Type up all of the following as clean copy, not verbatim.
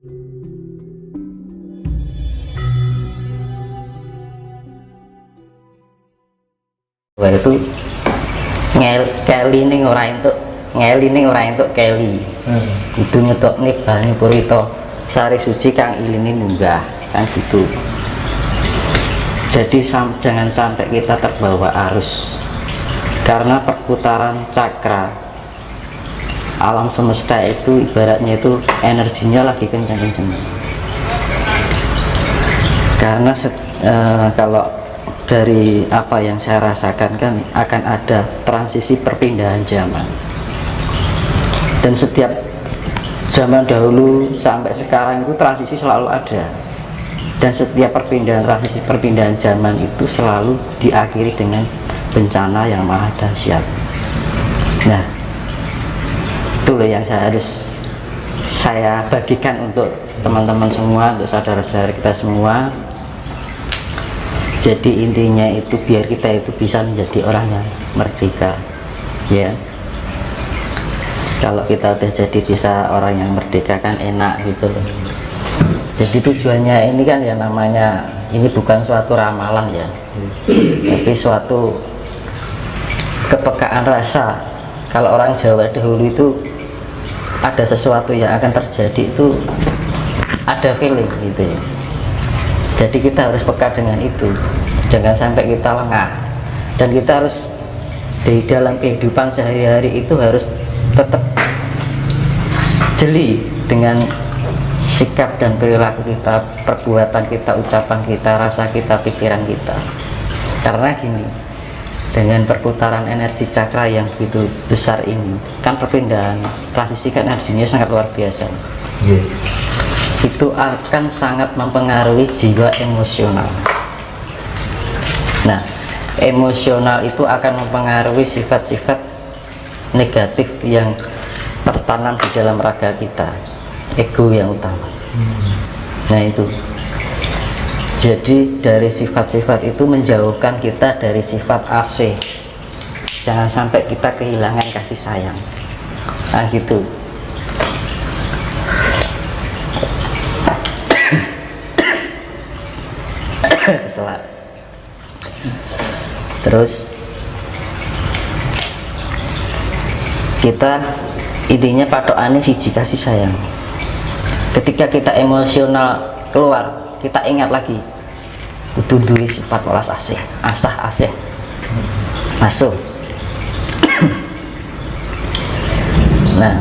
Wah itu Kelly ning ora entuk Kelly. Kudu ngetokne Bani Purito sari suci kang iline munggah kan gitu. Jadi jangan sampai kita terbawa arus, karena perputaran cakra alam semesta itu ibaratnya itu energinya lagi kencang-kencang. Karena kalau dari apa yang saya rasakan kan akan ada transisi perpindahan zaman, dan setiap zaman dahulu sampai sekarang itu transisi selalu ada, dan setiap transisi perpindahan zaman itu selalu diakhiri dengan bencana yang maha dahsyat. Nah itulah yang saya bagikan untuk teman-teman semua, untuk saudara-saudara kita semua. Jadi intinya itu biar kita itu bisa menjadi orang yang merdeka, ya. Kalau kita udah jadi bisa orang yang merdeka kan enak gitu loh. Jadi tujuannya ini kan ya namanya ini bukan suatu ramalan ya, tapi suatu kepekaan rasa. Kalau orang Jawa dahulu itu ada sesuatu yang akan terjadi itu ada feeling gitu ya. Jadi kita harus peka dengan itu, jangan sampai kita lengah, dan kita harus di dalam kehidupan sehari-hari itu harus tetap jeli dengan sikap dan perilaku kita, perbuatan kita, ucapan kita, rasa kita, pikiran kita. Karena gini, dengan perputaran energi cakra yang begitu besar ini kan perpindahan transisi kan energinya sangat luar biasa. Itu akan sangat mempengaruhi jiwa emosional. Nah, emosional itu akan mempengaruhi sifat-sifat negatif yang tertanam di dalam raga kita, ego yang utama. Nah itu, jadi dari sifat-sifat itu menjauhkan kita dari sifat AC. Jangan sampai kita kehilangan kasih sayang. Nah gitu. Terus kita intinya patokannya siji kasih sayang. Ketika kita emosional keluar, kita ingat lagi kudu duwe sifat welas asih, asah asih masuk. Nah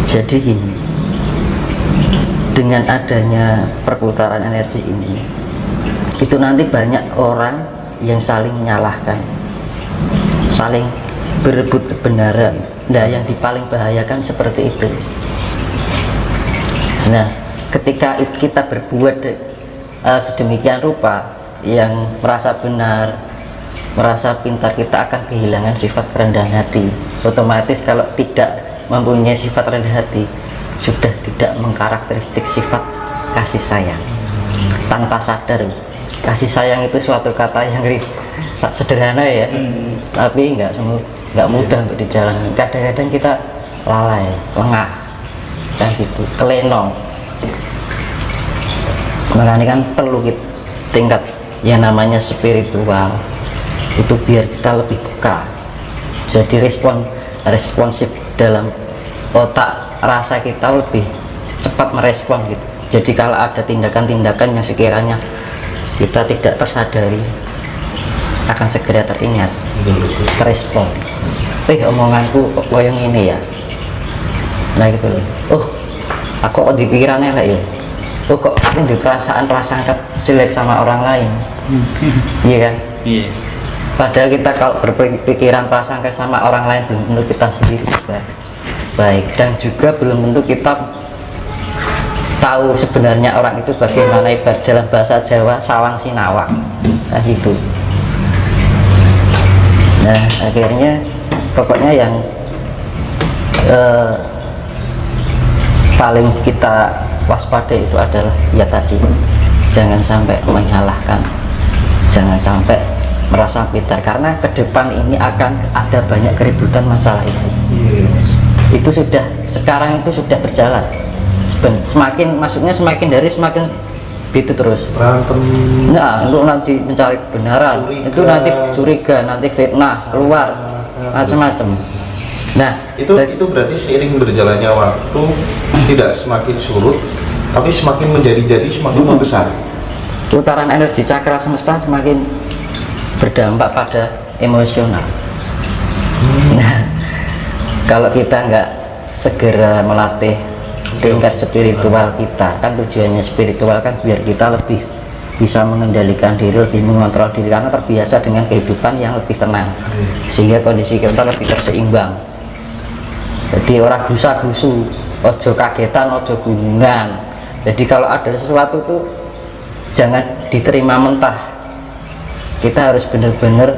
jadi gini, dengan adanya perputaran energi ini itu nanti banyak orang yang saling menyalahkan, saling berebut kebenaran. Nah yang paling bahayakan seperti itu. Nah ketika kita berbuat sedemikian rupa yang merasa benar, merasa pintar, kita akan kehilangan sifat kerendahan hati. Otomatis kalau tidak mempunyai sifat rendah hati, sudah tidak mengkarakteristik sifat kasih sayang. Tanpa sadar, kasih sayang itu suatu kata yang sederhana ya, tapi nggak mudah untuk dijalankan. Kadang-kadang kita lalai, lengah, dan gitu, kelenong. Makanya kan perlu tingkat yang namanya spiritual itu biar kita lebih peka. Jadi responsif dalam otak rasa kita lebih cepat merespon gitu. Jadi kalau ada tindakan-tindakan yang sekiranya kita tidak tersadari akan segera teringat, terespon. Omonganku kok koyong ini ya. Nah gitu loh. Oh, aku kok di pikirannya lah ya. Oh kok aku di perasaan jelek sama orang lain. Iya kan? Iya. Padahal kita kalau berpikiran prasangka sama orang lain belum tentu kita sendiri juga baik, dan juga belum tentu kita tahu sebenarnya orang itu bagaimana. Ibarat dalam bahasa Jawa sawang sinawang, nah gitu. Nah akhirnya pokoknya yang paling kita waspada itu adalah ya tadi, jangan sampai menyalahkan, jangan sampai merasa pintar, karena ke depan ini akan ada banyak keributan masalah itu. Itu sudah sekarang itu sudah berjalan semakin maksudnya semakin dari semakin itu terus berantem. nah untuk nanti mencari kebenaran Curiga. itu nanti curiga, nanti fitnah keluar macam-macam. Nah Itu berarti seiring berjalannya waktu tidak semakin surut, tapi semakin menjadi semakin membesar. putaran energi cakra semesta semakin berdampak pada emosional. Nah kalau kita nggak segera melatih tingkat spiritual kita, kan tujuannya spiritual kan biar kita lebih bisa mengendalikan diri, lebih mengontrol diri karena terbiasa dengan kehidupan yang lebih tenang sehingga kondisi kita lebih terseimbang. Jadi orang gusa-gusu, ojo kagetan, ojo gunungan. Jadi kalau ada sesuatu tuh jangan diterima mentah, kita harus benar-benar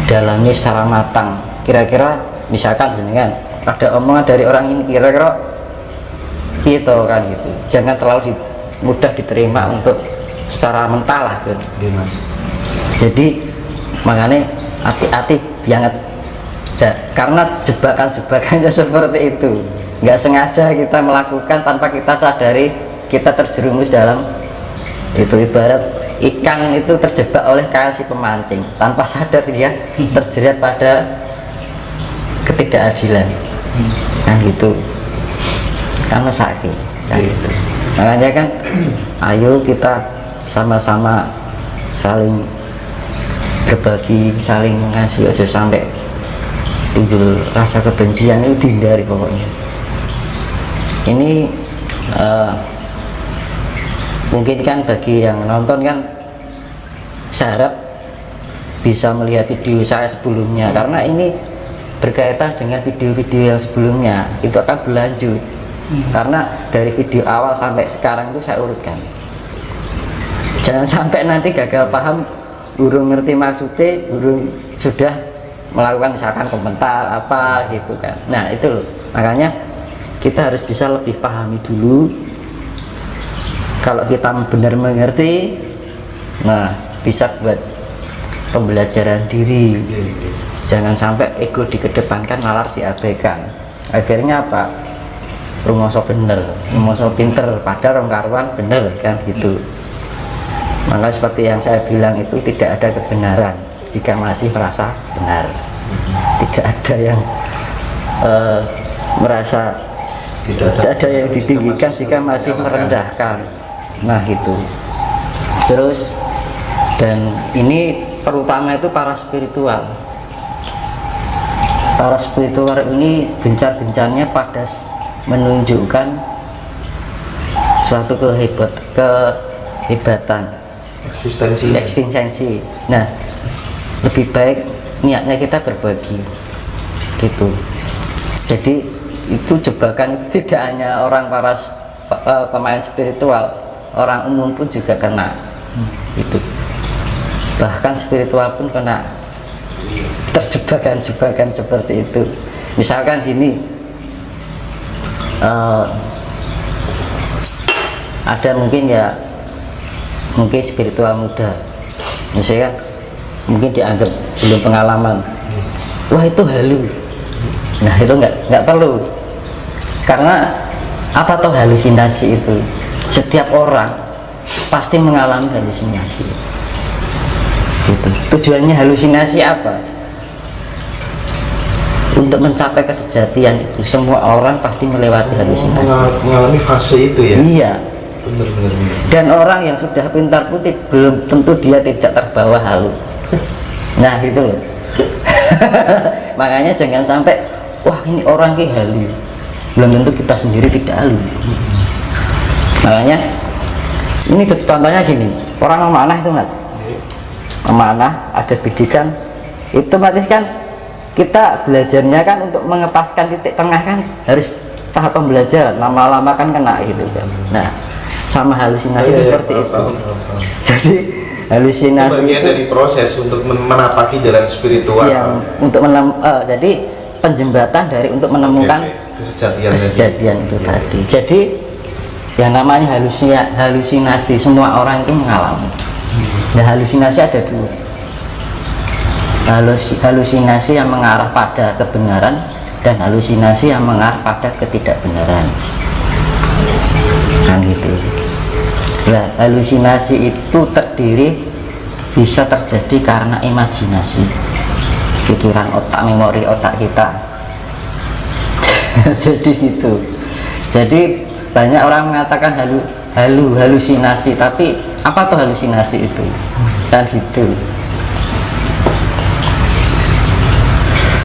dalami secara matang. Kira-kira misalkan jenengan ada omongan dari orang ini kira-kira gitu kan gitu, jangan terlalu mudah diterima untuk secara mentah lah gitu. Jadi makanya hati-hati banget karena jebakan-jebakannya seperti itu, nggak sengaja kita melakukan tanpa kita sadari kita terjerumus dalam itu. Ibarat ikan itu terjebak oleh kail si pemancing, tanpa sadar dia terjerat pada ketidakadilan kan gitu kan sakit kan gitu. Makanya kan ayo kita sama-sama saling berbagi, saling ngasih, aja sampai timbul rasa kebencian itu dihindari pokoknya. Ini mungkin kan bagi yang nonton kan saya harap bisa melihat video saya sebelumnya, karena ini berkaitan dengan video-video yang sebelumnya itu akan berlanjut. Karena dari video awal sampai sekarang itu saya urutkan, jangan sampai nanti gagal paham, burung ngerti maksudnya, burung sudah melakukan misalkan komentar apa gitu kan. Nah itu loh, makanya kita harus bisa lebih pahami dulu. Kalau kita benar mengerti, nah bisa buat pembelajaran diri. Jangan sampai ego dikedepankan, nalar diabaikan. Akhirnya apa? Rumoso bener, rumoso pinter, padahal orang karuan bener kan gitu. Maka seperti yang saya bilang itu tidak ada kebenaran jika masih merasa benar. Tidak ada yang merasa tidak ada yang ditinggikan jika masih merendahkan. Nah itu. Terus dan ini terutama itu para spiritual. Para spiritual ini gencar-gencarnya pada menunjukkan suatu kehebatan eksistensi. Nah lebih baik niatnya kita berbagi gitu. Jadi itu jebakan itu tidak hanya orang para pemain spiritual, orang umum pun juga kena itu, bahkan spiritual pun kena terjebakan-jebakan seperti itu. Misalkan gini, ada mungkin ya, mungkin spiritual muda misalkan mungkin dianggap belum pengalaman, wah itu halu. Nah itu nggak perlu, karena apa toh halusinasi itu, setiap orang pasti mengalami halusinasi gitu. Tujuannya halusinasi apa? Untuk mencapai kesejatian itu semua orang pasti melewati halusinasi, mengalami fase itu ya. Iya benar. dan orang yang sudah pintar pun belum tentu dia tidak terbawa halu. Nah gitu loh. Makanya jangan sampai wah ini orang ki halu, belum tentu kita sendiri tidak halu. Makanya ini contohnya gini, orang memanah itu mas, memanah ada bidikan itu otomatis kan kita belajarnya kan untuk mengepaskan titik tengah kan harus tahap pembelajaran, lama-lama kan kena gitu kan. Nah sama halusinasi seperti itu. Jadi halusinasi itu bagian dari proses untuk menapaki jalan spiritual yang untuk jadi penjembatan dari untuk menemukan kesejatian itu tadi. Jadi yang namanya halusinasi semua orang itu mengalami. Nah halusinasi ada dua, halusinasi yang mengarah pada kebenaran dan halusinasi yang mengarah pada ketidakbenaran. bilang gitu. Nah, halusinasi itu bisa terjadi karena imajinasi, pikiran otak, memori otak kita. Jadi gitu. Jadi banyak orang mengatakan halusinasi, tapi apa tuh halusinasi itu? Kan gitu.